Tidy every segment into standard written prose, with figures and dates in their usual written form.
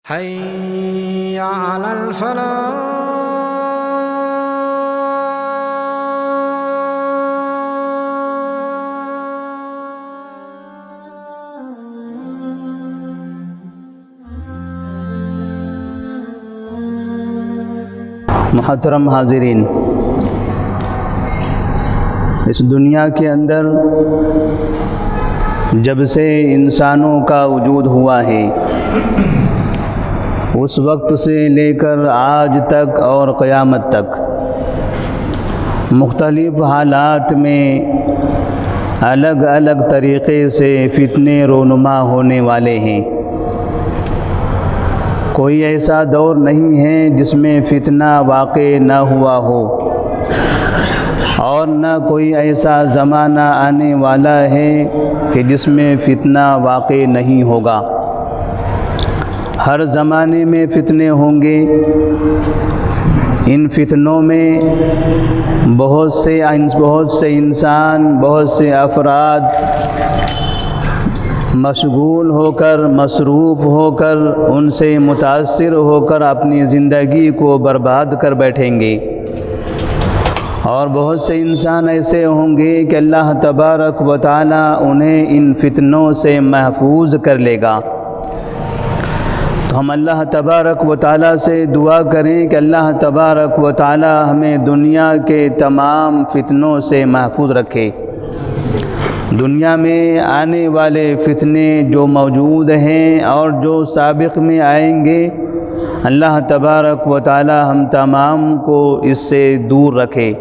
حي على الفلاح. محترم حاضرین، اس دنیا کے اندر جب سے انسانوں کا وجود ہوا ہے اس وقت سے لے کر آج تک اور قیامت تک مختلف حالات میں الگ الگ طریقے سے فتنے رونما ہونے والے ہیں۔ کوئی ایسا دور نہیں ہے جس میں فتنہ واقع نہ ہوا ہو، اور نہ کوئی ایسا زمانہ آنے والا ہے کہ جس میں فتنہ واقع نہیں ہوگا۔ ہر زمانے میں فتنے ہوں گے۔ ان فتنوں میں بہت سے انسان، بہت سے افراد مشغول ہو کر، مصروف ہو کر، ان سے متاثر ہو کر اپنی زندگی کو برباد کر بیٹھیں گے، اور بہت سے انسان ایسے ہوں گے کہ اللہ تبارک و تعالی انہیں ان فتنوں سے محفوظ کر لے گا۔ تو ہم اللہ تبارک و تعالی سے دعا کریں کہ اللہ تبارک و تعالی ہمیں دنیا کے تمام فتنوں سے محفوظ رکھے۔ دنیا میں آنے والے فتنے جو موجود ہیں اور جو سابق میں آئیں گے، اللہ تبارک و تعالی ہم تمام کو اس سے دور رکھے۔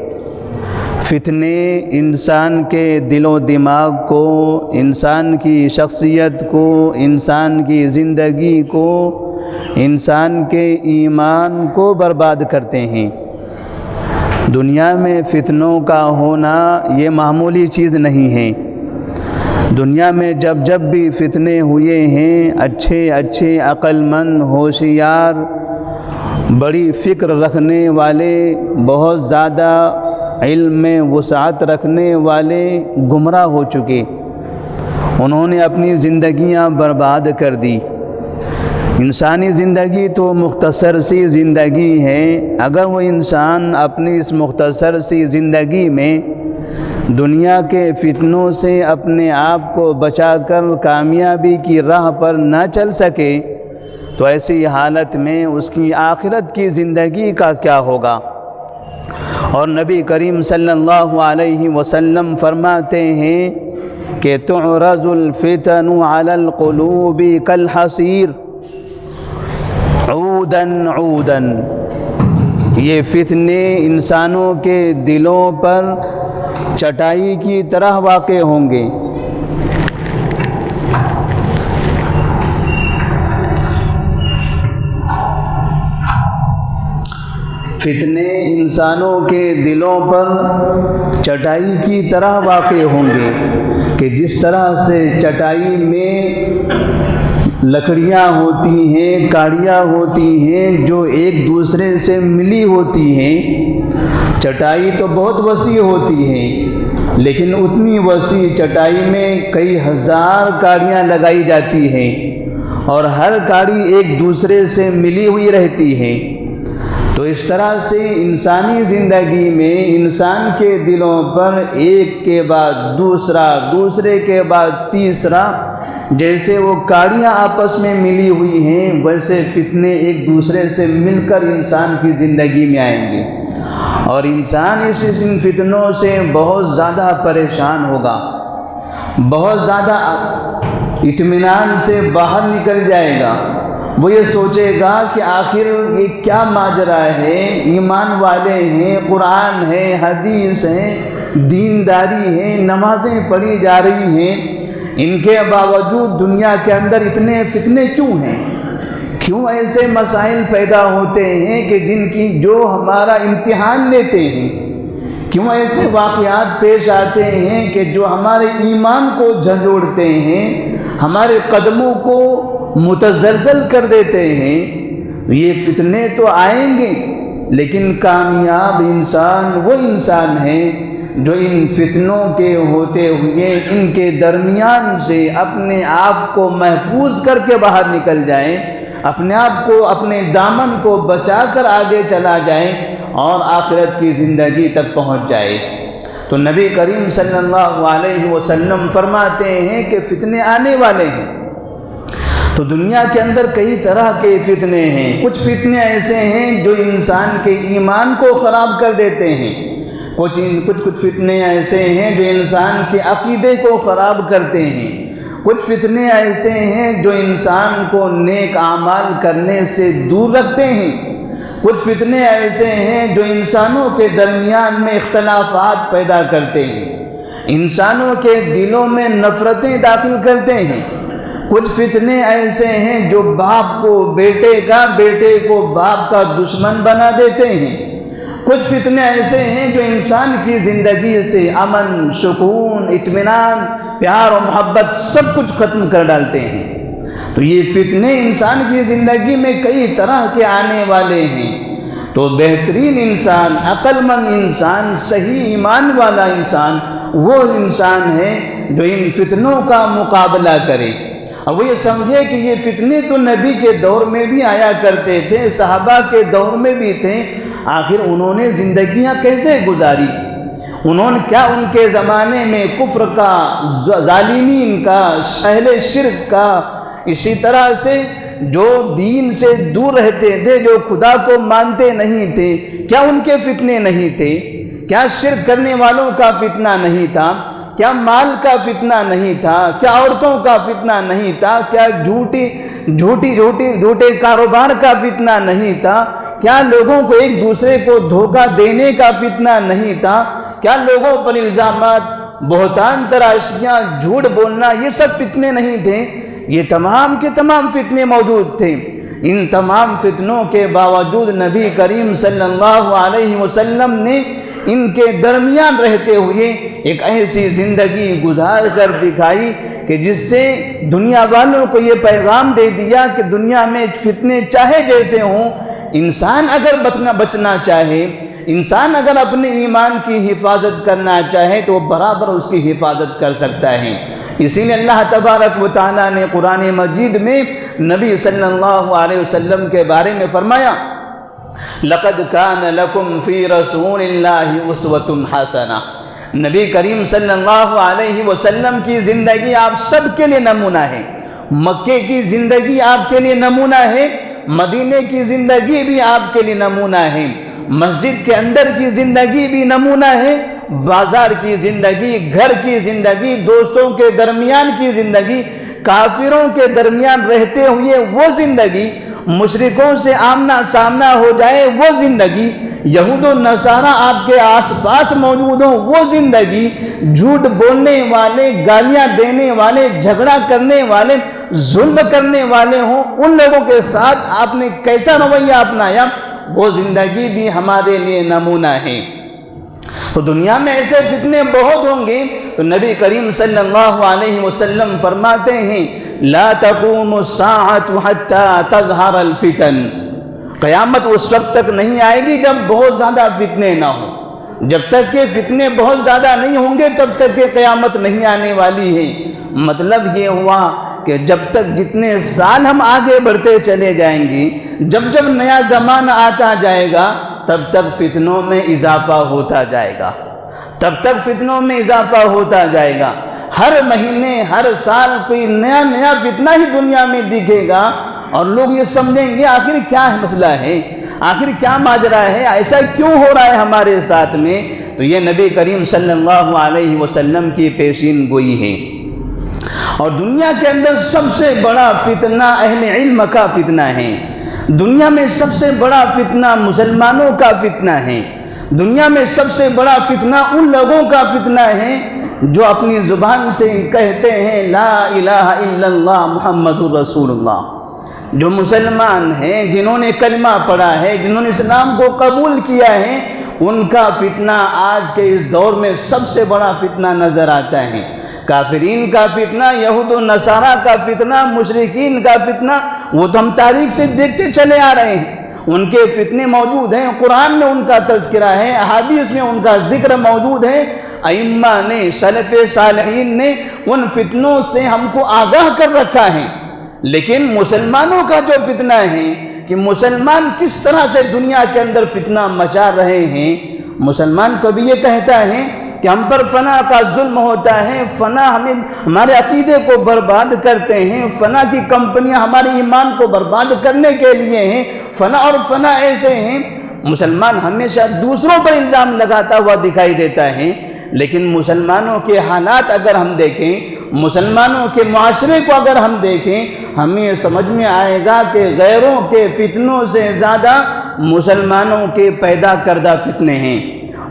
فتنے انسان کے دل و دماغ کو، انسان کی شخصیت کو، انسان کی زندگی کو، انسان کے ایمان کو برباد کرتے ہیں۔ دنیا میں فتنوں کا ہونا یہ معمولی چیز نہیں ہے۔ دنیا میں جب بھی فتنے ہوئے ہیں، اچھے عقل مند، ہوشیار، بڑی فکر رکھنے والے، بہت زیادہ علم میں وسعت رکھنے والے گمراہ ہو چکے، انہوں نے اپنی زندگیاں برباد کر دی۔ انسانی زندگی تو مختصر سی زندگی ہے۔ اگر وہ انسان اپنی اس مختصر سی زندگی میں دنیا کے فتنوں سے اپنے آپ کو بچا کر کامیابی کی راہ پر نہ چل سکے تو ایسی حالت میں اس کی آخرت کی زندگی کا کیا ہوگا؟ اور نبی کریم صلی اللہ علیہ وسلم فرماتے ہیں کہ تعرض الفتن علی القلوب کالحصیر عوداً عوداً، یہ فتنے انسانوں کے دلوں پر چٹائی کی طرح واقع ہوں گے۔ فتنے انسانوں کے دلوں پر چٹائی کی طرح واقع ہوں گے کہ جس طرح سے چٹائی میں لکڑیاں ہوتی ہیں، کاڑیاں ہوتی ہیں جو ایک دوسرے سے ملی ہوتی ہیں۔ چٹائی تو بہت وسیع ہوتی ہے، لیکن اتنی وسیع چٹائی میں کئی ہزار کاڑیاں لگائی جاتی ہیں، اور ہر کاڑی ایک دوسرے سے ملی ہوئی رہتی ہے۔ تو اس طرح سے انسانی زندگی میں انسان کے دلوں پر ایک کے بعد دوسرا، دوسرے کے بعد تیسرا، جیسے وہ کاڑیاں آپس میں ملی ہوئی ہیں، ویسے فتنے ایک دوسرے سے مل کر انسان کی زندگی میں آئیں گے، اور انسان ان فتنوں سے بہت زیادہ پریشان ہوگا، بہت زیادہ اطمینان سے باہر نکل جائے گا۔ وہ یہ سوچے گا کہ آخر یہ کیا ماجرا ہے، ایمان والے ہیں، قرآن ہے، حدیث ہے، دینداری ہے، نمازیں پڑھی جا رہی ہیں، ان کے باوجود دنیا کے اندر اتنے فتنے کیوں ہیں؟ کیوں ایسے مسائل پیدا ہوتے ہیں کہ جو ہمارا امتحان لیتے ہیں؟ کیوں ایسے واقعات پیش آتے ہیں کہ جو ہمارے ایمان کو جھنجھوڑتے ہیں، ہمارے قدموں کو متزلزل کر دیتے ہیں؟ یہ فتنے تو آئیں گے، لیکن کامیاب انسان وہ انسان ہے جو ان فتنوں کے ہوتے ہوئے ان کے درمیان سے اپنے آپ کو محفوظ کر کے باہر نکل جائیں، اپنے آپ کو اپنے دامن کو بچا کر آگے چلا جائے اور آخرت کی زندگی تک پہنچ جائے۔ تو نبی کریم صلی اللہ علیہ وسلم فرماتے ہیں کہ فتنے آنے والے ہیں۔ تو دنیا کے اندر کئی طرح کے فتنے ہیں۔ کچھ فتنے ایسے ہیں جو انسان کے ایمان کو خراب کر دیتے ہیں، کچھ فتنے ایسے ہیں جو انسان کے عقیدے کو خراب کرتے ہیں، کچھ فتنے ایسے ہیں جو انسان کو نیک اعمال کرنے سے دور رکھتے ہیں، کچھ فتنے ایسے ہیں جو انسانوں کے درمیان میں اختلافات پیدا کرتے ہیں، انسانوں کے دلوں میں نفرتیں داخل کرتے ہیں، کچھ فتنے ایسے ہیں جو باپ کو بیٹے کا، بیٹے کو باپ کا دشمن بنا دیتے ہیں، کچھ فتنے ایسے ہیں جو انسان کی زندگی سے امن، سکون، اطمینان، پیار و محبت سب کچھ ختم کر ڈالتے ہیں۔ تو یہ فتنے انسان کی زندگی میں کئی طرح کے آنے والے ہیں۔ تو بہترین انسان، عقل مند انسان، صحیح ایمان والا انسان وہ انسان ہے جو ان فتنوں کا مقابلہ کرے، اور وہ یہ سمجھے کہ یہ فتنے تو نبی کے دور میں بھی آیا کرتے تھے، صحابہ کے دور میں بھی تھے، آخر انہوں نے زندگیاں کیسے گزاری، انہوں نے کیا ان کے زمانے میں کفر کا، ظالمین کا، اہل شرک کا، اسی طرح سے جو دین سے دور رہتے تھے، جو خدا کو مانتے نہیں تھے، کیا ان کے فتنے نہیں تھے؟ کیا شرک کرنے والوں کا فتنہ نہیں تھا؟ کیا مال کا فتنہ نہیں تھا؟ کیا عورتوں کا فتنہ نہیں تھا؟ کیا جھوٹے کاروبار کا فتنہ نہیں تھا؟ کیا لوگوں کو ایک دوسرے کو دھوکہ دینے کا فتنہ نہیں تھا؟ کیا لوگوں پر الزامات، بہتان تراشیاں، جھوٹ بولنا، یہ سب فتنے نہیں تھے؟ یہ تمام کے تمام فتنے موجود تھے۔ ان تمام فتنوں کے باوجود نبی کریم صلی اللہ علیہ وسلم نے ان کے درمیان رہتے ہوئے ایک ایسی زندگی گزار کر دکھائی کہ جس سے دنیا والوں کو یہ پیغام دے دیا کہ دنیا میں فتنے چاہے جیسے ہوں، انسان اگر بچنا چاہے، انسان اگر اپنے ایمان کی حفاظت کرنا چاہے تو وہ برابر اس کی حفاظت کر سکتا ہے۔ اسی لیے اللہ تبارک و تعالیٰ نے قرآن مجید میں نبی صلی اللہ علیہ وسلم کے بارے میں فرمایا، لَقَدْ كَانَ لَكُمْ فِي رَسُولِ اللَّهِ أُسْوَةٌ حَسَنَةٌ۔ نبی کریم صلی اللہ علیہ وسلم کی زندگی آپ سب کے لیے نمونہ ہے۔ مکے کی زندگی آپ کے لیے نمونہ ہے، مدینے کی زندگی بھی آپ کے لیے نمونہ ہے، مسجد کے اندر کی زندگی بھی نمونہ ہے، بازار کی زندگی، گھر کی زندگی، دوستوں کے درمیان کی زندگی، کافروں کے درمیان رہتے ہوئے وہ زندگی، مشرکوں سے آمنا سامنا ہو جائے وہ زندگی، یہود و نصارہ آپ کے آس پاس موجود ہوں وہ زندگی، جھوٹ بولنے والے، گالیاں دینے والے، جھگڑا کرنے والے، ظلم کرنے والے ہوں، ان لوگوں کے ساتھ آپ نے کیسا رویہ اپنایا، وہ زندگی بھی ہمارے لیے نمونہ ہے۔ تو دنیا میں ایسے فتنے بہت ہوں گے، تو نبی کریم صلی اللہ علیہ وسلم فرماتے ہیں لا تقوم الساعة حتى تظہر الفتن۔ قیامت اس وقت تک نہیں آئے گی جب بہت زیادہ فتنے نہ ہوں، جب تک کہ فتنے بہت زیادہ نہیں ہوں گے تب تک کہ قیامت نہیں آنے والی ہے۔ مطلب یہ ہوا کہ جب تک جتنے سال ہم آگے بڑھتے چلے جائیں گے، جب جب نیا زمانہ آتا جائے گا تب تک فتنوں میں اضافہ ہوتا جائے گا، تب تک فتنوں میں اضافہ ہوتا جائے گا۔ ہر مہینے، ہر سال کوئی نیا فتنہ ہی دنیا میں دکھے گا، اور لوگ یہ سمجھیں گے آخر کیا مسئلہ ہے، آخر کیا ماجرا ہے، ایسا کیوں ہو رہا ہے ہمارے ساتھ میں۔ تو یہ نبی کریم صلی اللہ علیہ وسلم کی پیشین گوئی ہے۔ اور دنیا کے اندر سب سے بڑا فتنہ اہل علم کا فتنہ ہے، دنیا میں سب سے بڑا فتنہ مسلمانوں کا فتنہ ہے، دنیا میں سب سے بڑا فتنہ ان لوگوں کا فتنہ ہے جو اپنی زبان سے کہتے ہیں لا الہ الا اللہ محمد الرسول اللہ، جو مسلمان ہیں، جنہوں نے کلمہ پڑھا ہے، جنہوں نے اسلام کو قبول کیا ہے، ان کا فتنہ آج کے اس دور میں سب سے بڑا فتنہ نظر آتا ہے۔ کافرین کا فتنہ، یہود و نصارہ کا فتنہ، مشرکین کا فتنہ، وہ تو ہم تاریخ سے دیکھتے چلے آ رہے ہیں، ان کے فتنے موجود ہیں، قرآن میں ان کا تذکرہ ہے، احادیث میں ان کا ذکر موجود ہے، ائمہ نے، سلف صالحین نے ان فتنوں سے ہم کو آگاہ کر رکھا ہے۔ لیکن مسلمانوں کا جو فتنہ ہے کہ مسلمان کس طرح سے دنیا کے اندر فتنہ مچا رہے ہیں، مسلمان کبھی یہ کہتا ہے کہ ہم پر فنا کا ظلم ہوتا ہے، فنا ہمارے عقیدے کو برباد کرتے ہیں، فنا کی کمپنیاں ہمارے ایمان کو برباد کرنے کے لیے ہیں، فنا اور فنا ایسے ہیں۔ مسلمان ہمیشہ دوسروں پر الزام لگاتا ہوا دکھائی دیتا ہے، لیکن مسلمانوں کے حالات اگر ہم دیکھیں، مسلمانوں کے معاشرے کو اگر ہم دیکھیں، ہمیں یہ سمجھ میں آئے گا کہ غیروں کے فتنوں سے زیادہ مسلمانوں کے پیدا کردہ فتنے ہیں۔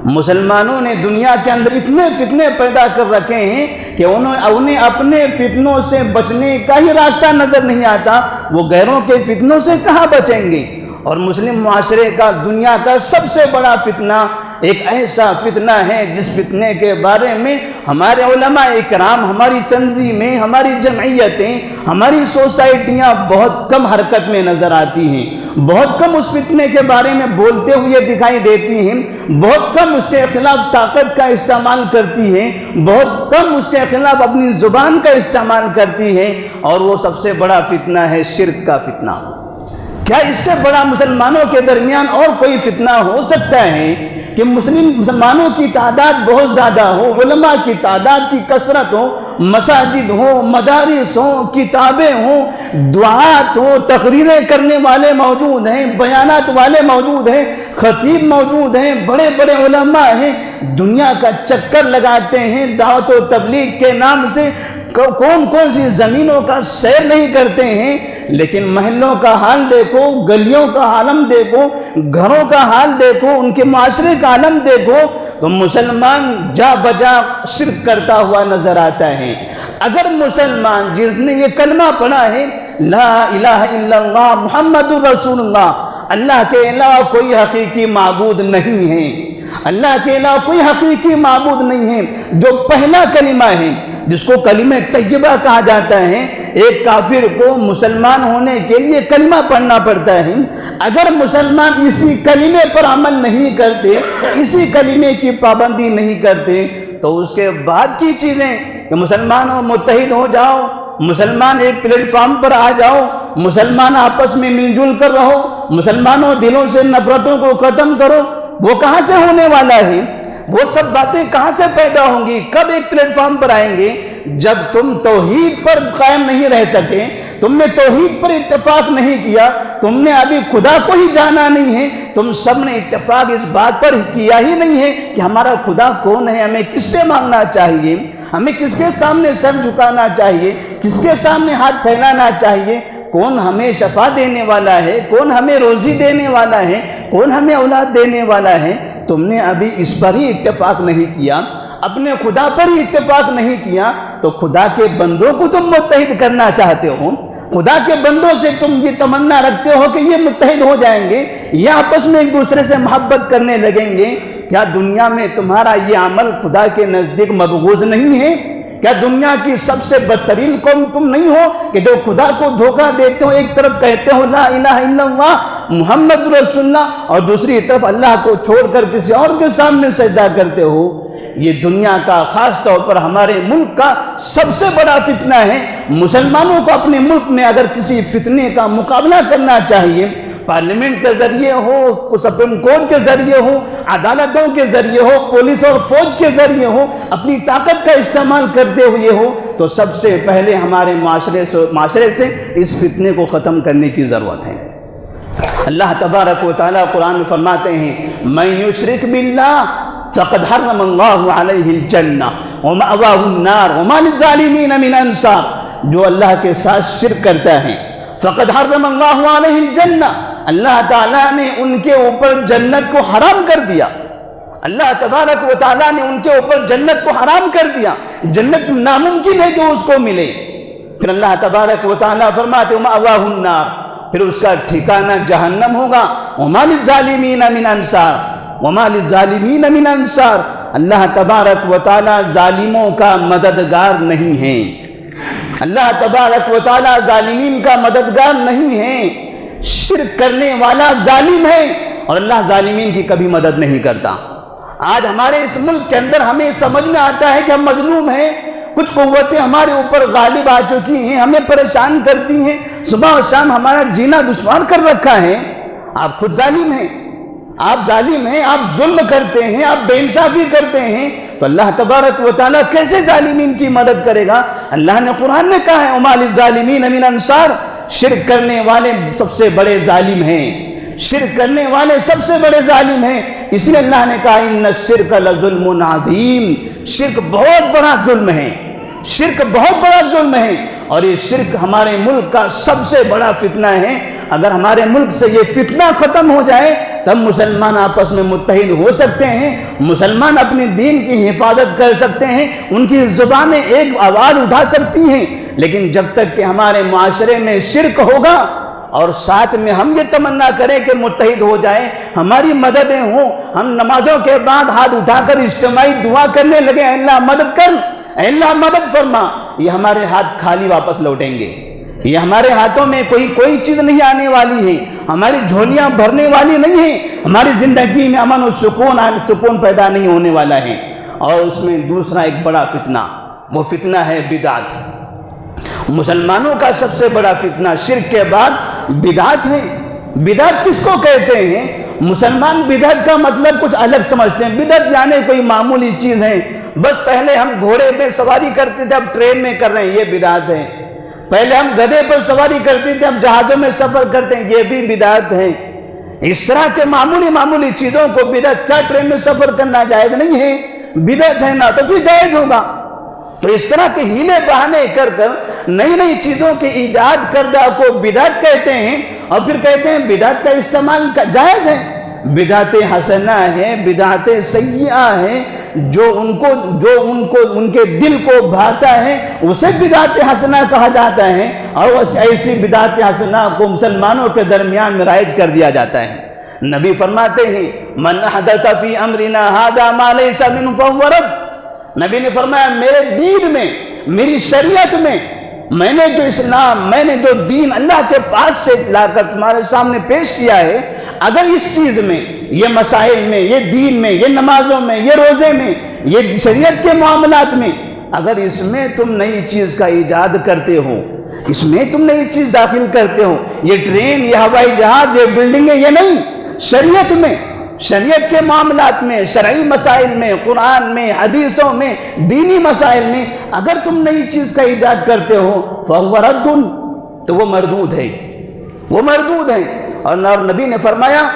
مسلمانوں نے دنیا کے اندر اتنے فتنے پیدا کر رکھے ہیں کہ انہیں اپنے فتنوں سے بچنے کا ہی راستہ نظر نہیں آتا، وہ غیروں کے فتنوں سے کہاں بچیں گے؟ اور مسلم معاشرے کا دنیا کا سب سے بڑا فتنہ ایک ایسا فتنہ ہے جس فتنے کے بارے میں ہمارے علماء اکرام، ہماری تنظیمیں، ہماری جمعیتیں، ہماری سوسائٹیاں بہت کم حرکت میں نظر آتی ہیں، بہت کم اس فتنے کے بارے میں بولتے ہوئے دکھائی دیتی ہیں، بہت کم اس کے خلاف طاقت کا استعمال کرتی ہیں، بہت کم اس کے خلاف اپنی زبان کا استعمال کرتی ہیں، اور وہ سب سے بڑا فتنہ ہے شرک کا فتنہ۔ کیا اس سے بڑا مسلمانوں کے درمیان اور کوئی فتنہ ہو سکتا ہے کہ مسلمانوں کی تعداد بہت زیادہ ہو، علماء کی تعداد کی کثرت ہو، مساجد ہوں، مدارس ہوں، کتابیں ہوں، دعات ہوں، تقریریں کرنے والے موجود ہیں، بیانات والے موجود ہیں، خطیب موجود ہیں، بڑے بڑے علماء ہیں، دنیا کا چکر لگاتے ہیں دعوت و تبلیغ کے نام سے، کون کون سی زمینوں کا سیر نہیں کرتے ہیں، لیکن محلوں کا حال دیکھو، گلیوں کا عالم دیکھو، گھروں کا حال دیکھو، ان کے معاشرے کا عالم دیکھو، تو مسلمان جا بجا شرک کرتا ہوا نظر آتا ہے۔ اگر مسلمان جس نے یہ کلمہ پڑھا ہے لا الہ الا اللہ محمد رسول اللہ، اللہ کے علاوہ کوئی حقیقی معبود نہیں ہے، اللہ کے علاوہ کوئی حقیقی معبود نہیں ہے، جو پہلا کلمہ ہے جس کو کلمہ طیبہ کہا جاتا ہے، ایک کافر کو مسلمان ہونے کے لیے کلمہ پڑھنا پڑتا ہے۔ اگر مسلمان اسی کلمے پر عمل نہیں کرتے، اسی کلمے کی پابندی نہیں کرتے، تو اس کے بعد کی چیزیں کہ مسلمانوں متحد ہو جاؤ، مسلمان ایک پلیٹ فارم پر آ جاؤ، مسلمان آپس میں مل جل کر رہو، مسلمانوں دلوں سے نفرتوں کو ختم کرو، وہ کہاں سے ہونے والا ہے؟ وہ سب باتیں کہاں سے پیدا ہوں گی؟ کب ایک پلیٹ فارم پر آئیں گے؟ جب تم توحید پر قائم نہیں رہ سکے، تم نے توحید پر اتفاق نہیں کیا، تم نے ابھی خدا کو ہی جانا نہیں ہے، تم سب نے اتفاق اس بات پر کیا ہی نہیں ہے کہ ہمارا خدا کون ہے، ہمیں کس سے مانگنا چاہیے، ہمیں کس کے سامنے سر جھکانا چاہیے، کس کے سامنے ہاتھ پھیلانا چاہیے، کون ہمیں شفا دینے والا ہے، کون ہمیں روزی دینے والا ہے، کون ہمیں اولاد دینے والا ہے، تم نے ابھی اس پر ہی اتفاق نہیں کیا، اپنے خدا پر ہی اتفاق نہیں کیا، تو خدا کے بندوں کو تم متحد کرنا چاہتے ہو، خدا کے بندوں سے تم یہ تمنا رکھتے ہو کہ یہ متحد ہو جائیں گے، یہ آپس میں ایک دوسرے سے محبت کرنے لگیں گے۔ کیا دنیا میں تمہارا یہ عمل خدا کے نزدیک مبغوض نہیں ہے؟ کیا دنیا کی سب سے بدترین قوم تم نہیں ہو کہ جو خدا کو دھوکہ دیتے ہو، ایک طرف کہتے ہو لا الہ الا اللہ محمد رسول اللہ، اور دوسری طرف اللہ کو چھوڑ کر کسی اور کے سامنے سجدہ کرتے ہو؟ یہ دنیا کا، خاص طور پر ہمارے ملک کا سب سے بڑا فتنہ ہے۔ مسلمانوں کو اپنے ملک میں اگر کسی فتنے کا مقابلہ کرنا چاہیے، پارلیمنٹ کے ذریعے ہو، سپریم کورٹ کے ذریعے ہو، عدالتوں کے ذریعے ہو، پولیس اور فوج کے ذریعے ہو، اپنی طاقت کا استعمال کرتے ہوئے ہو، تو سب سے پہلے ہمارے معاشرے سے اس فتنے کو ختم کرنے کی ضرورت ہے۔ اللہ تبارک و تعالیٰ قرآن میں فرماتے ہیں من یشرک باللہ فقد حرم اللہ علیہ الجنہ ومأواہ النار وما للظالمین من انصار، جو اللہ کے ساتھ شرک کرتا ہے فقد حرم اللہ علیہ الجنہ، اللہ تعالیٰ نے ان کے اوپر جنت کو حرام کر دیا، اللہ تبارک و تعالیٰ نے ان کے اوپر جنت کو حرام کر دیا، جنت ناممکن ہے کہ اس کو ملے۔ پھر اللہ تبارک و تعالیٰ فرماتے ومأواہ النار، پھر اس کا ٹھکانہ جہنم ہوگا، وما للظالمین من انصار، وما للظالمین من انصار، اللہ تبارک و تعالیٰ ظالموں کا مددگار نہیں ہے، اللہ تبارک و تعالیٰ ظالمین کا مددگار نہیں ہے۔ شرک کرنے والا ظالم ہے اور اللہ ظالمین کی کبھی مدد نہیں کرتا۔ آج ہمارے اس ملک کے اندر ہمیں سمجھ میں آتا ہے کہ ہم مظلوم ہیں، کچھ قوتیں ہمارے اوپر غالب آ چکی ہیں، ہمیں پریشان کرتی ہیں، صبح و شام ہمارا جینا دشوار کر رکھا ہے۔ آپ خود ظالم ہیں، آپ ظالم ہیں، آپ ظلم کرتے ہیں، آپ بے انصافی کرتے ہیں، تو اللہ تبارک و تعالیٰ کیسے ظالمین کی مدد کرے گا؟ اللہ نے قرآن میں کہا ہے وَمَا لِلظَّالِمِينَ مِنْ أَنصَارٍ، شرک کرنے والے سب سے بڑے ظالم ہیں، شرک کرنے والے سب سے بڑے ظالم ہیں۔ اس لیے اللہ نے کہا إِنَّ الشِّرْكَ لَظُلْمٌ عَظِيمٌ، شرک بہت بڑا ظلم ہے، شرک بہت بڑا ظلم ہے، اور یہ شرک ہمارے ملک کا سب سے بڑا فتنہ ہے۔ اگر ہمارے ملک سے یہ فتنہ ختم ہو جائے تب مسلمان آپس میں متحد ہو سکتے ہیں، مسلمان اپنی دین کی حفاظت کر سکتے ہیں، ان کی زبانیں ایک آواز اٹھا سکتی ہیں۔ لیکن جب تک کہ ہمارے معاشرے میں شرک ہوگا اور ساتھ میں ہم یہ تمنا کریں کہ متحد ہو جائیں، ہماری مددیں ہوں، ہم نمازوں کے بعد ہاتھ اٹھا کر اجتماعی دعا کرنے لگے اے اللہ مدد کر، اے اللہ مدد فرما، یہ ہمارے ہاتھ خالی واپس لوٹیں گے، یہ ہمارے ہاتھوں میں کوئی چیز نہیں آنے والی ہے، ہماری جھولیاں بھرنے والی نہیں ہیں، ہماری زندگی میں امن و سکون پیدا نہیں ہونے والا ہے۔ اور اس میں دوسرا ایک بڑا فتنہ، وہ فتنہ ہے بدعت۔ مسلمانوں کا سب سے بڑا فتنہ شرک کے بعد بدعت ہے۔ بدعت کس کو کہتے ہیں؟ مسلمان بدعت کا مطلب کچھ الگ سمجھتے ہیں، بدعت یعنی کوئی معمولی چیز ہے، بس پہلے ہم گھوڑے پہ سواری کرتے تھے اب ٹرین میں کر رہے ہیں، یہ بدعت ہے۔ پہلے ہم گدھے پر سواری کرتے تھے اب جہازوں میں سفر کرتے ہیں، یہ بھی بدعت ہے۔ اس طرح کے معمولی چیزوں کو بدعت، کیا ٹرین میں سفر کرنا جائز نہیں ہے؟ بدعت ہے نا، تو پھر جائز ہوگا۔ تو اس طرح کے ہیلے بہانے کر نئی نئی چیزوں کے ایجاد کردہ کو بدعت کہتے ہیں، اور پھر کہتے ہیں بدعت کا استعمال جائز ہے۔ بدعت حسنہ ہے، بدعت سیئہ ہے، جو ان کے دل کو بھاتا ہے اسے بدعت حسنہ کہا جاتا ہے، اور ایسی بدعت حسنہ کو مسلمانوں کے درمیان میں رائج کر دیا جاتا ہے۔ نبی فرماتے ہیں من احدث فی امرنا ھذا ما لیس منہ فہو رد۔ نبی نے فرمایا میرے دین میں، میری شریعت میں، میں نے جو اسلام، میں نے جو دین اللہ کے پاس سے لا کر تمہارے سامنے پیش کیا ہے، اگر اس چیز میں، یہ مسائل میں، یہ دین میں، یہ نمازوں میں، یہ روزے میں، یہ شریعت کے معاملات میں، اگر اس میں تم نئی چیز کا ایجاد کرتے ہو، اس میں تم نئی چیز داخل کرتے ہو، یہ ٹرین، یہ ہوائی جہاز، یہ بلڈنگیں، یہ نہیں، شریعت میں، شریعت کے معاملات میں، شرعی مسائل میں، قرآن میں، حدیثوں میں، دینی مسائل میں اگر تم نئی چیز کا ایجاد کرتے ہو فَهُوَ رَدٌ، تو وہ مردود ہے، وہ مردود ہے۔ اور نبی نے فرمایا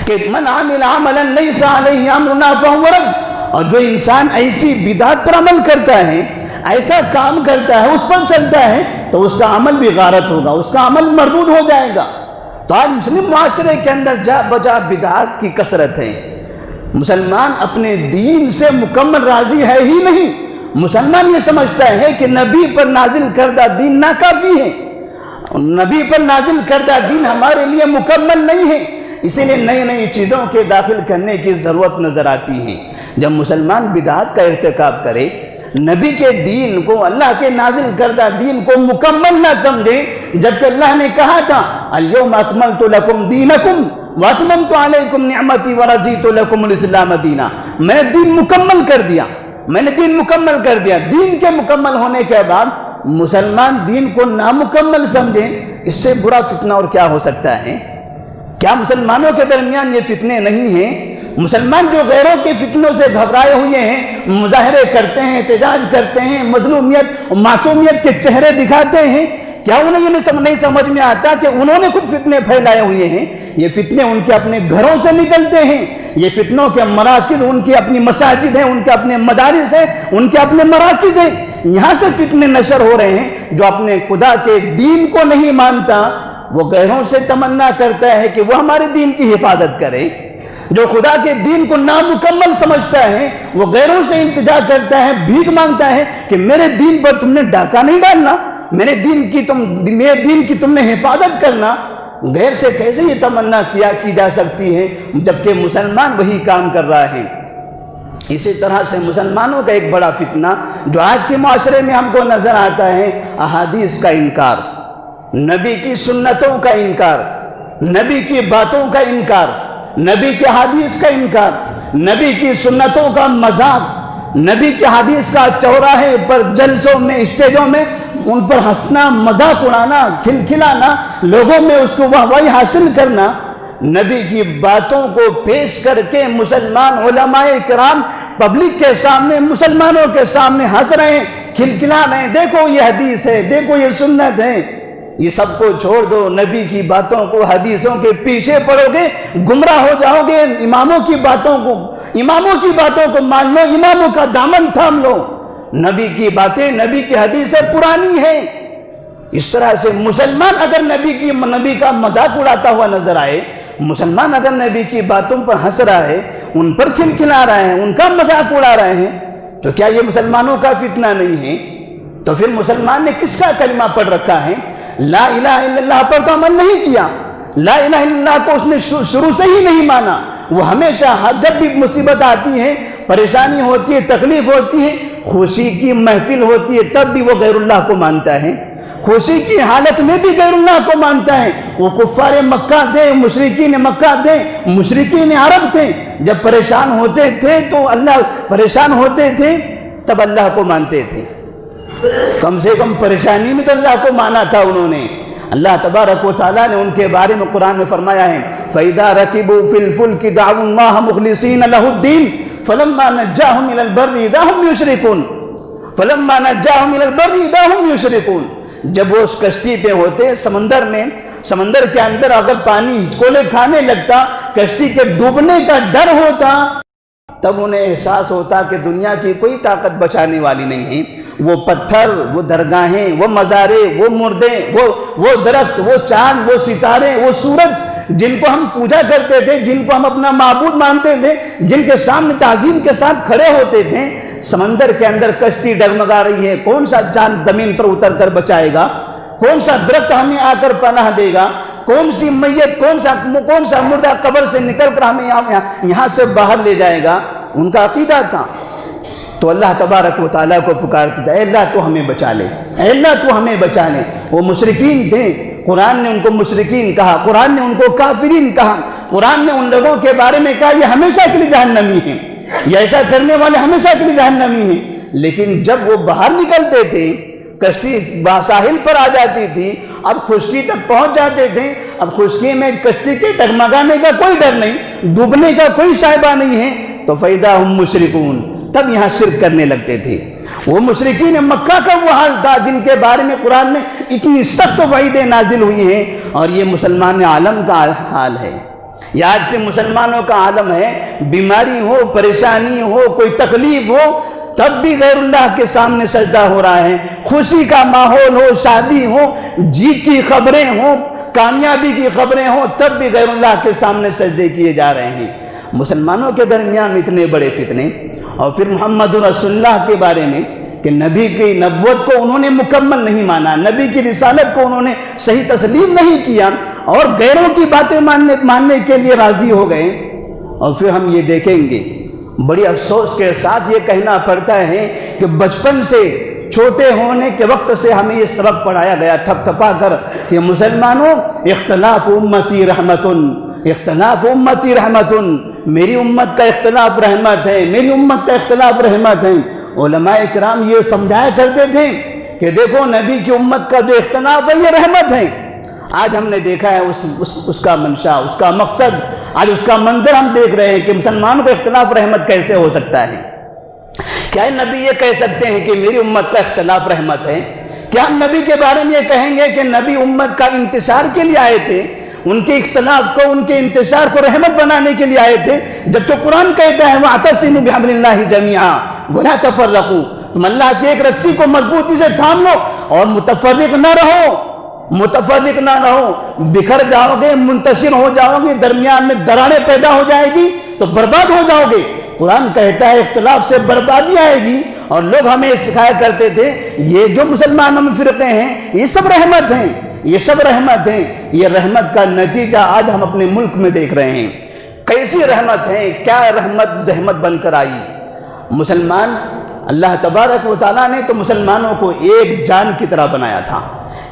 کہ من عمل عملا لیس علیہ امرنا فَهُوَ رَدٌ، اور جو انسان ایسی بدعت پر عمل کرتا ہے، ایسا کام کرتا ہے، اس پر چلتا ہے، تو اس کا عمل بھی غارت ہوگا، اس کا عمل مردود ہو جائے گا۔ تو آج مسلم معاشرے کے اندر جا بجا بدعات کی کثرت ہے۔ مسلمان اپنے دین سے مکمل راضی ہے ہی نہیں، مسلمان یہ سمجھتا ہے کہ نبی پر نازل کردہ دین ناکافی ہے، نبی پر نازل کردہ دین ہمارے لیے مکمل نہیں ہے، اسی لیے نئی نئی چیزوں کے داخل کرنے کی ضرورت نظر آتی ہے۔ جب مسلمان بدعات کا ارتکاب کرے، نبی کے دین کو، اللہ کے نازل کردہ دین کو مکمل نہ سمجھے، جبکہ اللہ نے کہا تھا اليوم اکملت لکم دینکم واتممت علیکم نعمتی ورضیت لکم الاسلام دینا، میں نے دین مکمل کر دیا، میں نے دین مکمل کر دیا۔ دین کے مکمل ہونے کے بعد مسلمان دین کو نامکمل سمجھیں، اس سے برا فتنہ اور کیا ہو سکتا ہے؟ کیا مسلمانوں کے درمیان یہ فتنے نہیں ہیں؟ مسلمان جو غیروں کے فتنوں سے گھبرائے ہوئے ہیں، مظاہرے کرتے ہیں، احتجاج کرتے ہیں، مظلومیت معصومیت کے چہرے دکھاتے ہیں، کیا انہیں یہ نہیں سمجھ میں آتا کہ انہوں نے خود فتنے پھیلائے ہوئے ہیں؟ یہ فتنے ان کے اپنے گھروں سے نکلتے ہیں، یہ فتنوں کے مراکز ان کی اپنی مساجد ہیں، ان کے اپنے مدارس ہیں، ان کے اپنے مراکز ہیں، یہاں سے فتنے نشر ہو رہے ہیں۔ جو اپنے خدا کے دین کو نہیں مانتا وہ غیروں سے تمنا کرتا ہے کہ وہ ہمارے دین کی حفاظت کرے، جو خدا کے دین کو نامکمل سمجھتا ہے وہ غیروں سے التجا کرتا ہے، بھیک مانگتا ہے کہ میرے دین پر تم نے ڈاکہ نہیں ڈالنا، میرے دین کی تم نے حفاظت کرنا۔ غیر سے کیسے یہ تمنا کی جا سکتی ہے جبکہ مسلمان وہی کام کر رہا ہے؟ اسی طرح سے مسلمانوں کا ایک بڑا فتنہ جو آج کے معاشرے میں ہم کو نظر آتا ہے، احادیث کا انکار، نبی کی سنتوں کا انکار، نبی کی باتوں کا انکار، نبی کے حدیث کا انکار، نبی کی سنتوں کا مذاق، نبی کی حدیث کا چوراہے پر، جلسوں میں، اسٹیجوں میں ان پر ہنسنا، مذاق اڑانا، کھلکھلانا، لوگوں میں اس کو واہوائی حاصل کرنا، نبی کی باتوں کو پیش کر کے مسلمان علماء کرام پبلک کے سامنے، مسلمانوں کے سامنے ہنس رہے ہیں، کھلکھلا رہے ہیں، دیکھو یہ حدیث ہے، دیکھو یہ سنت ہے۔ یہ سب کو چھوڑ دو، نبی کی باتوں کو، حدیثوں کے پیچھے پڑو گے، گمراہ ہو جاؤ گے۔ اماموں کی باتوں کو مان لو، اماموں کا دامن تھام لو۔ نبی کی باتیں، نبی کی حدیثیں پرانی ہیں۔ اس طرح سے مسلمان اگر نبی کا مذاق اڑاتا ہوا نظر آئے، مسلمان اگر نبی کی باتوں پر ہنس رہا ہے، ان پر کھلکھلا رہے ہیں، ان کا مذاق اڑا رہے ہیں، تو کیا یہ مسلمانوں کا فتنہ نہیں ہے؟ تو پھر مسلمان نے کس کا کلمہ پڑھ رکھا ہے؟ لا الہ الا اللہ پر تو عمل نہیں کیا، لا الہ الا اللہ کو اس نے شروع سے ہی نہیں مانا۔ وہ ہمیشہ جب بھی مصیبت آتی ہے، پریشانی ہوتی ہے، تکلیف ہوتی ہے، خوشی کی محفل ہوتی ہے، تب بھی وہ غیر اللہ کو مانتا ہے، خوشی کی حالت میں بھی غیر اللہ کو مانتا ہے۔ وہ کفار مکہ تھے، مشرکین مکہ تھے، مشرکین عرب تھے، جب پریشان ہوتے تھے تو پریشان ہوتے تھے تب اللہ کو مانتے تھے۔ کم سے کم پریشانی میں تو اللہ کو مانا تھا انہوں نے۔ اللہ تبارک و تعالیٰ نے ان کے بارے میں قرآن میں فرمایا ہے فَإِذَا رَكِبُوا فِي الْفُلْكِ دَعَوُا اللَّهَ مُخْلِصِينَ لَهُ الدِّينَ فَلَمَّا نَجَّاهُمْ إِلَى الْبَرِّ إِذَا هُمْ يُشْرِكُونَ جب وہ اس کشتی پہ ہوتے، سمندر کے اندر اگر پانی ہچکولے کھانے لگتا، کشتی کے ڈوبنے کا ڈر ہوتا، تب انہیں احساس ہوتا کہ دنیا کی کوئی طاقت بچانے والی نہیں ہے۔ وہ پتھر، وہ درگاہیں، وہ مزارے، وہ مردے، وہ درخت، وہ چاند، وہ ستارے، وہ سورج، جن کو ہم پوجا کرتے تھے، جن کو ہم اپنا معبود مانتے تھے، جن کے سامنے تعظیم کے ساتھ کھڑے ہوتے تھے، سمندر کے اندر کشتی ڈگمگا رہی ہے، کون سا چاند زمین پر اتر کر بچائے گا؟ کون سا درخت ہمیں آ کر پناہ دے گا؟ کون سی میت، کون سا مردہ قبر سے نکل کر ہمیں یہاں سے باہر لے جائے گا؟ ان کا عقیدہ تھا۔ تو اللہ تبارک و تعالیٰ کو پکارتے تھے، اے اللہ تو ہمیں بچا لے، اے اللہ تو ہمیں بچا لے۔ وہ مشرکین تھے، قرآن نے ان کو مشرکین کہا، قرآن نے ان کو کافرین کہا، قرآن نے ان لوگوں کے بارے میں کہا یہ ہمیشہ کے لیے جہنمی ہیں، یہ ایسا کرنے والے ہمیشہ کے لیے جہنمی ہیں۔ لیکن جب وہ باہر نکلتے تھے، کشتی ساحل پر آ جاتی تھی، اب خشکی تک پہنچ جاتے تھے، اب خشکی میں کشتی کے ڈگمگانے کا کوئی ڈر نہیں، ڈوبنے کا کوئی شائبہ نہیں ہے، تو فَإِذَا هُمْ مُشْرِكُونَ تب یہاں شرک کرنے لگتے تھے۔ وہ مشرکین مکہ کا وہ حال تھا جن کے بارے میں قرآن میں اتنی سخت وعیدیں نازل ہوئی ہیں، اور یہ مسلمان عالم کا حال ہے، یہ آج کے مسلمانوں کا عالم ہے۔ بیماری ہو، پریشانی ہو، کوئی تکلیف ہو، تب بھی غیر اللہ کے سامنے سجدہ ہو رہا ہے۔ خوشی کا ماحول ہو، شادی ہو، جیت کی خبریں ہوں، کامیابی کی خبریں ہوں، تب بھی غیر اللہ کے سامنے سجدے کیے جا رہے ہیں۔ مسلمانوں کے درمیان اتنے بڑے فتنے، اور پھر محمد رسول اللہ کے بارے میں کہ نبی کی نبوت کو انہوں نے مکمل نہیں مانا، نبی کی رسالت کو انہوں نے صحیح تسلیم نہیں کیا، اور غیروں کی باتیں ماننے کے لیے راضی ہو گئے۔ اور پھر ہم یہ دیکھیں گے، بڑی افسوس کے ساتھ یہ کہنا پڑتا ہے کہ بچپن سے، چھوٹے ہونے کے وقت سے ہمیں یہ سبق پڑھایا گیا تھپ تھپا کر کہ مسلمانوں، اختلاف امتی رحمتن، اختلاف امتی رحمتن، میری امت کا اختلاف رحمت ہے، میری امت کا اختلاف رحمت ہے۔ علماء کرام یہ سمجھایا کرتے تھے کہ دیکھو نبی کی امت کا جو اختلاف ہے یہ رحمت ہے۔ آج ہم نے دیکھا ہے اس کا منشا، اس کا مقصد، آج اس کا منظر ہم دیکھ رہے ہیں کہ مسلمانوں کا اختلاف رحمت کیسے ہو سکتا ہے۔ کیا نبی یہ کہہ سکتے ہیں کہ میری امت کا اختلاف رحمت ہے؟ کیا ہم نبی کے بارے میں یہ کہیں گے کہ نبی امت کا انتشار کے لیے آئے تھے، ان کے اختلاف کو، ان کے انتشار کو رحمت بنانے کے لیے آئے تھے؟ جب تو قرآن کہتا ہے وَاعْتَصِمُوا بِحَبْلِ اللَّهِ جَمِيعًا وَلَا تَفَرَّقُوا، تم اللہ کی ایک رسی کو مضبوطی سے تھام لو اور متفرق نہ رہو، متفرق نہ رہو، بکھر جاؤ گے، منتشر ہو جاؤ گے، درمیان میں دراڑیں پیدا ہو جائے گی تو برباد ہو جاؤ گے۔ قرآن کہتا ہے اختلاف سے بربادی آئے گی، اور لوگ ہمیں سکھایا کرتے تھے یہ جو مسلمانوں میں فرقے ہیں یہ سب رحمت ہیں، یہ سب رحمت ہیں۔ یہ رحمت کا نتیجہ آج ہم اپنے ملک میں دیکھ رہے ہیں۔ کیسی رحمت ہے، کیا رحمت زحمت بن کر آئی۔ مسلمان، اللہ تبارک و تعالیٰ نے تو مسلمانوں کو ایک جان کی طرح بنایا تھا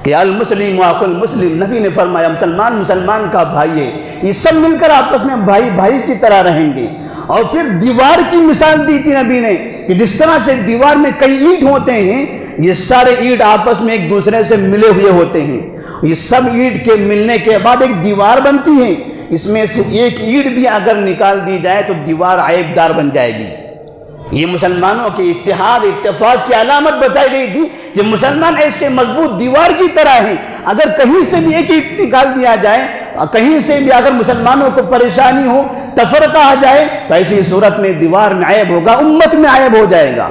کہ المسلم واخو المسلم، نبی نے فرمایا مسلمان مسلمان کا بھائی ہے، یہ سب مل کر آپس میں بھائی بھائی کی طرح رہیں گے۔ اور پھر دیوار کی مثال دی تھی نبی نے کہ جس طرح سے دیوار میں کئی اینٹ ہوتے ہیں، یہ سارے اینٹ آپس میں ایک دوسرے سے ملے ہوئے ہوتے ہیں، یہ سب اینٹ کے ملنے کے بعد ایک دیوار بنتی ہے، اس میں سے ایک اینٹ بھی اگر نکال دی جائے تو دیوار عیب دار بن جائے گی۔ یہ مسلمانوں کے اتحاد اتفاق کی علامت بتائی گئی تھی کہ مسلمان ایسے مضبوط دیوار کی طرح ہیں، اگر کہیں سے بھی ایک اینٹ نکال دیا جائے، کہیں سے بھی اگر مسلمانوں کو پریشانی ہو، تفرقہ آ جائے، تو ایسی صورت میں دیوار میں عیب ہوگا، امت میں عیب ہو جائے گا۔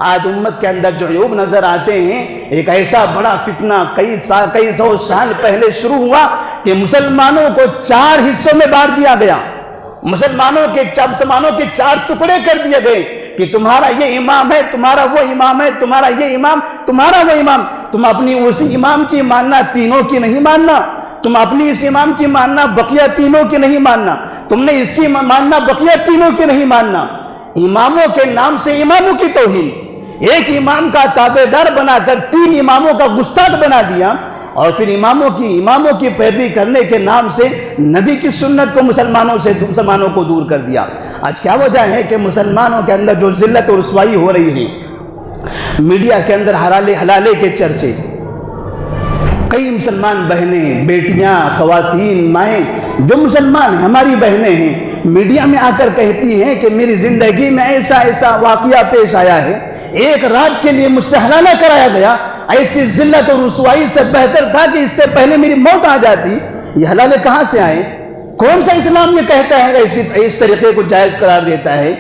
آج امت کے اندر جو عیوب نظر آتے ہیں، ایک ایسا بڑا فتنہ کئی سو سال پہلے شروع ہوا کہ مسلمانوں کو 4 حصوں میں بانٹ دیا گیا، مسلمانوں کے 4 ٹکڑے کر دیے گئے کہ تمہارا یہ امام ہے، تمہارا وہ امام ہے، تمہارا یہ امام، تمہارا وہ امام۔ تم اپنی اسی امام کی ماننا، تینوں کی نہیں ماننا، تم اپنی اس امام کی ماننا، بقیہ تینوں کی نہیں ماننا، تم نے اس کی ماننا، بقیہ تینوں کی نہیں ماننا۔ اماموں کے نام سے اماموں کی توہین، ایک امام کا تابعدار بنا کر 3 اماموں کا گستاخ بنا دیا، اور پھر اماموں کی پیروی کرنے کے نام سے نبی کی سنت کو مسلمانوں کو دور کر دیا۔ آج کیا وجہ ہے کہ مسلمانوں کے اندر جو ذلت اور رسوائی ہو رہی ہے، میڈیا کے اندر حلالے کے چرچے، کئی مسلمان بہنیں، بیٹیاں، خواتین، مائیں جو مسلمان ہیں، ہماری بہنیں ہیں، میڈیا میں آ کر کہتی ہیں کہ میری زندگی میں ایسا واقعہ پیش آیا ہے، ایک رات کے لیے مجھ سے حلالہ کرایا گیا، ایسی ذلت اور رسوائی سے بہتر تھا کہ اس سے پہلے میری موت آ جاتی۔ یہ حلالے کہاں سے آئے؟ کون سا اسلام یہ کہتا ہے اس طریقے کو جائز قرار دیتا ہے؟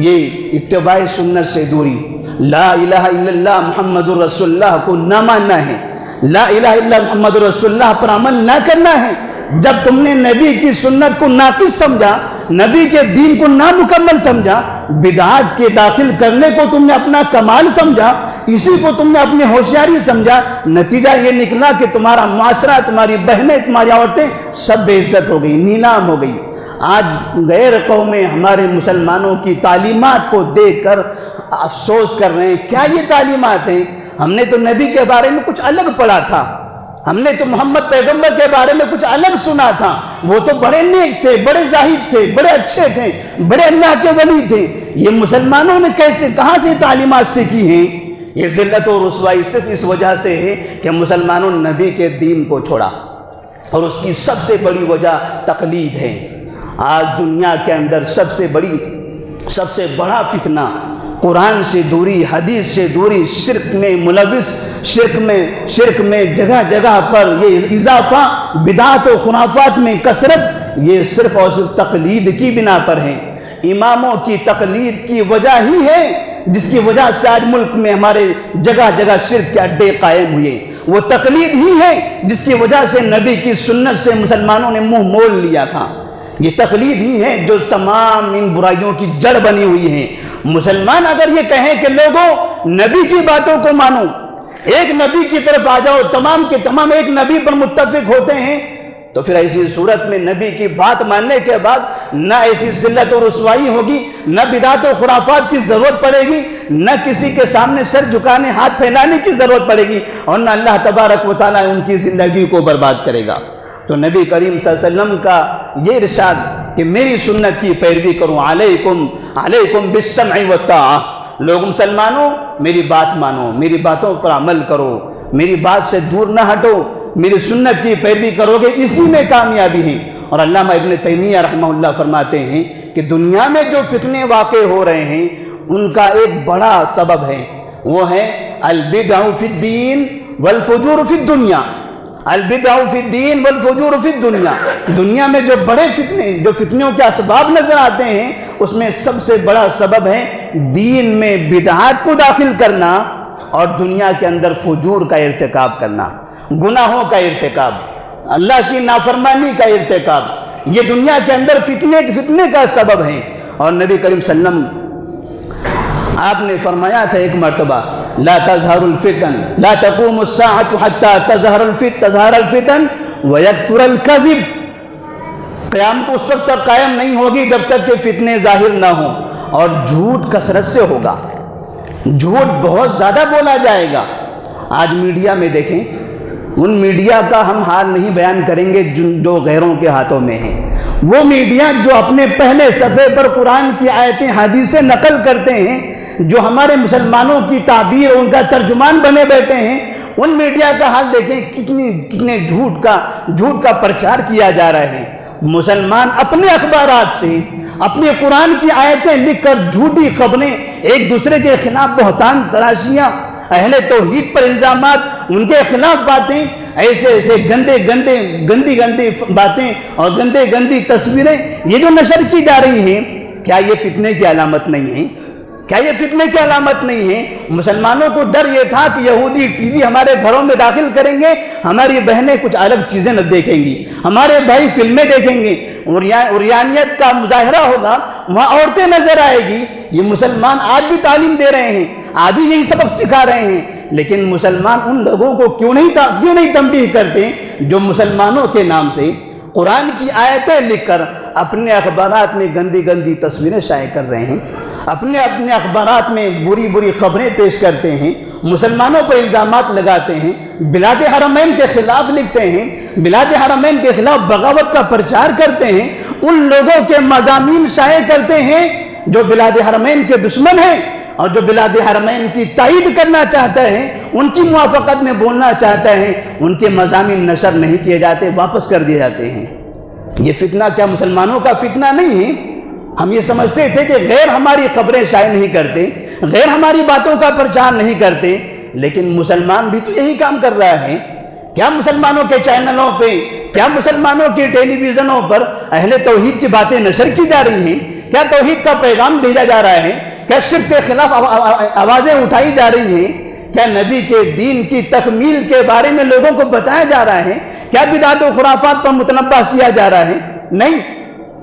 یہ اتباع سنت سے دوری، لا الہ الا اللہ محمد الرسول اللہ کو نہ ماننا ہے، لا الہ الا اللہ محمد الرسول اللہ پر عمل نہ کرنا ہے۔ جب تم نے نبی کی سنت کو ناقص سمجھا، نبی کے دین کو نامکمل سمجھا، بدعات کے داخل کرنے کو تم نے اپنا کمال سمجھا، اسی کو تم نے اپنی ہوشیاری سمجھا، نتیجہ یہ نکلا کہ تمہارا معاشرہ، تمہاری بہنیں، تمہاری عورتیں سب بے عزت ہو گئی، نیلام ہو گئی۔ آج غیر قومیں ہمارے مسلمانوں کی تعلیمات کو دیکھ کر افسوس کر رہے ہیں۔ کیا یہ تعلیمات ہیں؟ ہم نے تو نبی کے بارے میں کچھ الگ پڑھا تھا، ہم نے تو محمد پیغمبر کے بارے میں کچھ الگ سنا تھا، وہ تو بڑے نیک تھے، بڑے زاہد تھے، بڑے اچھے تھے، بڑے اللہ کے ولی تھے۔ یہ مسلمانوں نے کہاں سے تعلیمات سیکھی ہیں؟ یہ ذلت و رسوائی صرف اس وجہ سے ہے کہ مسلمانوں نے نبی کے دین کو چھوڑا، اور اس کی سب سے بڑی وجہ تقلید ہے۔ آج دنیا کے اندر سب سے بڑا فتنہ قرآن سے دوری، حدیث سے دوری، شرک میں ملوث، شرک میں جگہ جگہ پر یہ اضافہ، بدعات و خرافات میں کثرت، یہ صرف اور صرف تقلید کی بنا پر ہے۔ اماموں کی تقلید کی وجہ ہی ہے جس کی وجہ سے آج ملک میں ہمارے جگہ جگہ شرک کے اڈے قائم ہوئے، وہ تقلید ہی ہے جس کی وجہ سے نبی کی سنت سے مسلمانوں نے منہ موڑ لیا تھا۔ یہ تقلید ہی ہے جو تمام ان برائیوں کی جڑ بنی ہوئی ہے۔ مسلمان اگر یہ کہیں کہ لوگوں نبی کی باتوں کو مانو، ایک نبی کی طرف آ جاؤ، تمام کے تمام ایک نبی پر متفق ہوتے ہیں، تو پھر ایسی صورت میں نبی کی بات ماننے کے بعد نہ ایسی ذلت و رسوائی ہوگی، نہ بدعات و خرافات کی ضرورت پڑے گی، نہ کسی کے سامنے سر جھکانے، ہاتھ پھیلانے کی ضرورت پڑے گی، اور نہ اللہ تبارک و تعالیٰ ان کی زندگی کو برباد کرے گا۔ تو نبی کریم صلی اللہ علیہ وسلم کا یہ ارشاد کہ میری سنت کی پیروی کروں، علیکم بالسمع والطاعہ، لوگ مسلمانوں میری بات مانو، میری باتوں پر عمل کرو، میری بات سے دور نہ ہٹو، میری سنت کی پیروی کرو گے، اسی میں کامیابی ہے۔ اور علامہ ابن تیمیہ رحمہ اللہ فرماتے ہیں کہ دنیا میں جو فتنے واقع ہو رہے ہیں ان کا ایک بڑا سبب ہے، وہ ہے البدع فی الدین والفجور فی الدنیا، البدع فی الدین والفجور فی الدنیا۔ دنیا میں جو بڑے فتنے، جو فتنوں کے اسباب نظر آتے ہیں، اس میں سب سے بڑا سبب ہے دین میں بدعات کو داخل کرنا اور دنیا کے اندر فجور کا ارتکاب کرنا، گناہوں کا ارتکاب، اللہ کی نافرمانی کا ارتکاب، یہ دنیا کے اندر فتنے کا سبب ہے۔ اور نبی کریم صلی اللہ علیہ وسلم آپ نے فرمایا تھا ایک مرتبہ، لا تظہر الفتن، لا تقوم الساعة حتى تظہر الفتن ویکثر الکذب، قیامت اس وقت تک قائم نہیں ہوگی جب تک کہ فتنے ظاہر نہ ہوں، اور جھوٹ کثرت سے ہوگا، جھوٹ بہت زیادہ بولا جائے گا۔ آج میڈیا میں دیکھیں، ان میڈیا کا ہم حال نہیں بیان کریں گے جو غیروں کے ہاتھوں میں ہیں، وہ میڈیا جو اپنے پہلے صفحے پر قرآن کی آیتیں حدیثیں نقل کرتے ہیں، جو ہمارے مسلمانوں کی تعبیر ان کا ترجمان بنے بیٹھے ہیں، ان میڈیا کا حال دیکھیں، کتنے جھوٹ کا پرچار کیا جا رہا ہے۔ مسلمان اپنے اخبارات سے اپنے قرآن کی آیتیں لکھ کر جھوٹی خبریں، ایک دوسرے کے خلاف بہتان تراشیاں، اہل توحید پر الزامات، ان کے خلاف باتیں، ایسے گندی باتیں اور گندی تصویریں یہ جو نشر کی جا رہی ہیں، کیا یہ فتنے کی علامت نہیں ہے؟ کیا یہ فتنے کی علامت نہیں ہے؟ مسلمانوں کو ڈر یہ تھا کہ یہودی ٹی وی ہمارے گھروں میں داخل کریں گے، ہماری بہنیں کچھ الگ چیزیں نہ دیکھیں گی، ہمارے بھائی فلمیں دیکھیں گے، عریانیت کا مظاہرہ ہوگا، وہاں عورتیں نظر آئے گی۔ یہ مسلمان آج بھی تعلیم دے رہے ہیں، آج بھی یہی سبق سکھا رہے ہیں، لیکن مسلمان ان لوگوں کو کیوں نہیں تنبیہ کرتے جو مسلمانوں کے نام سے قرآن کی آیتیں لکھ کر اپنے اخبارات میں گندی تصویریں شائع کر رہے ہیں، اپنے اخبارات میں بری خبریں پیش کرتے ہیں، مسلمانوں پر الزامات لگاتے ہیں، بلاد حرمین کے خلاف لکھتے ہیں، بلاد حرمین کے خلاف بغاوت کا پرچار کرتے ہیں، ان لوگوں کے مضامین شائع کرتے ہیں جو بلاد حرمین کے دشمن ہیں اور جو بلاد حرمین کی تائید کرنا چاہتا ہے، ان کی موافقت میں بولنا چاہتا ہے، ان کے مضامین نشر نہیں کیے جاتے، واپس کر دیے جاتے ہیں۔ یہ فتنہ کیا مسلمانوں کا فتنہ نہیں ہے؟ ہم یہ سمجھتے تھے کہ غیر ہماری خبریں شائع نہیں کرتے، غیر ہماری باتوں کا پرچار نہیں کرتے، لیکن مسلمان بھی تو یہی کام کر رہا ہے۔ کیا مسلمانوں کے چینلوں پہ، کیا مسلمانوں کے ٹیلی ویژنوں پر اہل توحید کی باتیں نشر کی جا رہی ہیں؟ کیا توحید کا پیغام بھیجا جا رہا ہے؟ کیا شرک کے خلاف آوازیں اٹھائی جا رہی ہیں؟ کیا نبی کے دین کی تکمیل کے بارے میں لوگوں کو بتایا جا رہا ہے؟ کیا بدعت و خرافات پر متنبہ کیا جا رہا ہے؟ نہیں،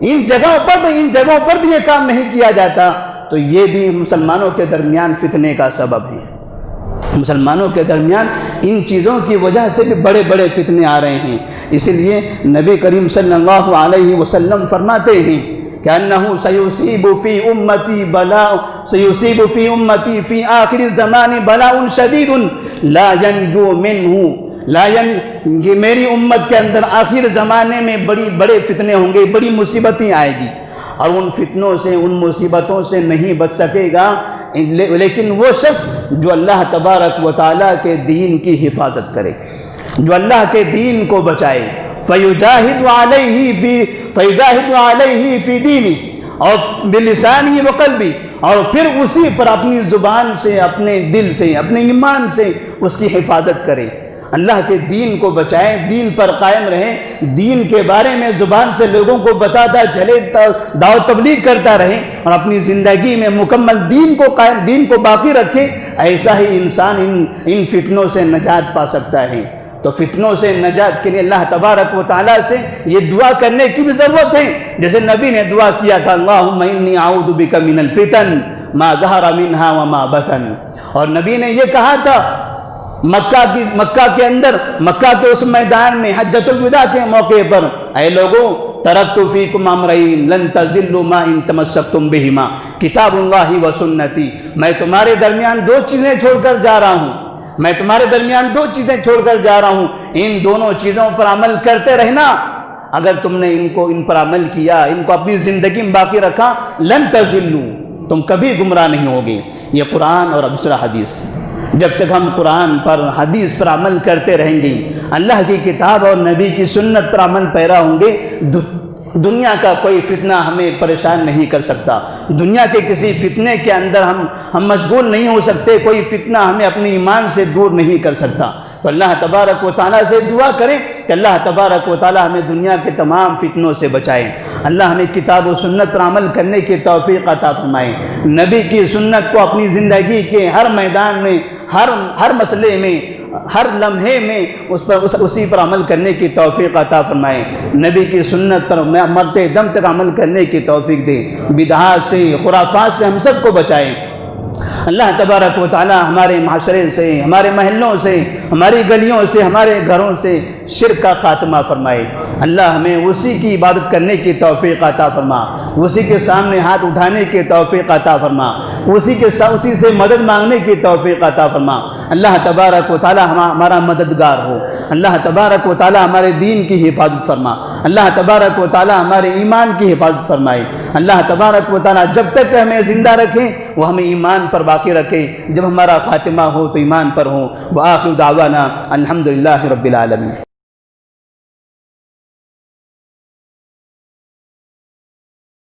ان جگہوں پر بھی یہ کام نہیں کیا جاتا، تو یہ بھی مسلمانوں کے درمیان فتنے کا سبب ہے۔ مسلمانوں کے درمیان ان چیزوں کی وجہ سے بھی بڑے فتنے آ رہے ہیں۔ اسی لیے نبی کریم صلی اللہ علیہ وسلم فرماتے ہیں کہ انہو سیصیب فی امتی فی آخر الزمان بلاء شدید لا ینجو منہ، کہ میری امت کے اندر آخر زمانے میں بڑے فتنے ہوں گے، بڑی مصیبتیں آئے گی، اور ان فتنوں سے، ان مصیبتوں سے نہیں بچ سکے گا لیکن وہ شخص جو اللہ تبارک و تعالیٰ کے دین کی حفاظت کرے، جو اللہ کے دین کو بچائے، فَيُجَاهِدُ عَلَيْهِ فِي دِينِهِ، اور بلسانی و قلبی، اور پھر اسی پر اپنی زبان سے، اپنے دل سے، اپنے ایمان سے اس کی حفاظت کرے، اللہ کے دین کو بچائے، دین پر قائم رہے، دین کے بارے میں زبان سے لوگوں کو بتاتا چلے، دعوت تبلیغ کرتا رہے، اور اپنی زندگی میں مکمل دین کو قائم، دین کو باقی رکھے۔ ایسا ہی انسان ان فتنوں سے نجات پا سکتا ہے۔ تو فتنوں سے نجات کے لیے اللہ تبارک و تعالیٰ سے یہ دعا کرنے کی بھی ضرورت ہے، جیسے نبی نے دعا کیا تھا، اللہم انی اعوذ بک من الفتن ما ظہر منہا وما بطن، اور نبی نے یہ کہا تھا مکہ کے اندر، مکہ کے اس میدان میں حجۃ الوداع کے موقع پر، اے لوگوں ترکت فیکم امرین لن تضلوا ما ان تمسکتم بہما کتاب اللہ و سنتی، میں تمہارے درمیان دو چیزیں چھوڑ کر جا رہا ہوں، میں تمہارے درمیان دو چیزیں چھوڑ کر جا رہا ہوں، ان دونوں چیزوں پر عمل کرتے رہنا، اگر تم نے ان پر عمل کیا، ان کو اپنی زندگی میں باقی رکھا، لن تضلوا، تم کبھی گمراہ نہیں ہوگے۔ یہ قرآن اور دوسرا حدیث، جب تک ہم قرآن پر، حدیث پر عمل کرتے رہیں گے، اللہ کی کتاب اور نبی کی سنت پر عمل پیرا ہوں گے، دنیا کا کوئی فتنہ ہمیں پریشان نہیں کر سکتا، دنیا کے کسی فتنے کے اندر ہم مشغول نہیں ہو سکتے، کوئی فتنہ ہمیں اپنے ایمان سے دور نہیں کر سکتا۔ تو اللہ تبارک و تعالیٰ سے دعا کریں کہ اللہ تبارک و تعالیٰ ہمیں دنیا کے تمام فتنوں سے بچائیں، اللہ ہمیں کتاب و سنت پر عمل کرنے کی توفیق عطا فرمائے، نبی کی سنت کو اپنی زندگی کے ہر میدان میں، ہر مسئلے میں، ہر لمحے میں اسی پر عمل کرنے کی توفیق عطا فرمائے، نبی کی سنت پر مرتے دم تک عمل کرنے کی توفیق دے، بدعات سے، خرافات سے ہم سب کو بچائے۔ اللہ تبارک و تعالی ہمارے معاشرے سے، ہمارے محلوں سے، ہماری گلیوں سے ہمارے گھروں سے شرک کا خاتمہ فرمائے۔ اللہ ہمیں اسی کی عبادت کرنے کی توفیق عطا فرما، اسی کے سامنے ہاتھ اٹھانے کی توفیق عطا فرما، اسی سے مدد مانگنے کی توفیق عطا فرما۔ اللہ تبارک و تعالی ہمارا مددگار ہو، اللہ تبارک و تعالی ہمارے دین کی حفاظت فرما، اللہ تبارک و تعالی ہمارے ایمان کی حفاظت فرمائے۔ اللہ تبارک و تعالی جب تک ہمیں زندہ رکھیں وہ ہمیں ایمان پر باقی رکھے، جب ہمارا خاتمہ ہو تو ایمان پر ہو۔ وآخر دعوانا الحمدللہ رب العالمین۔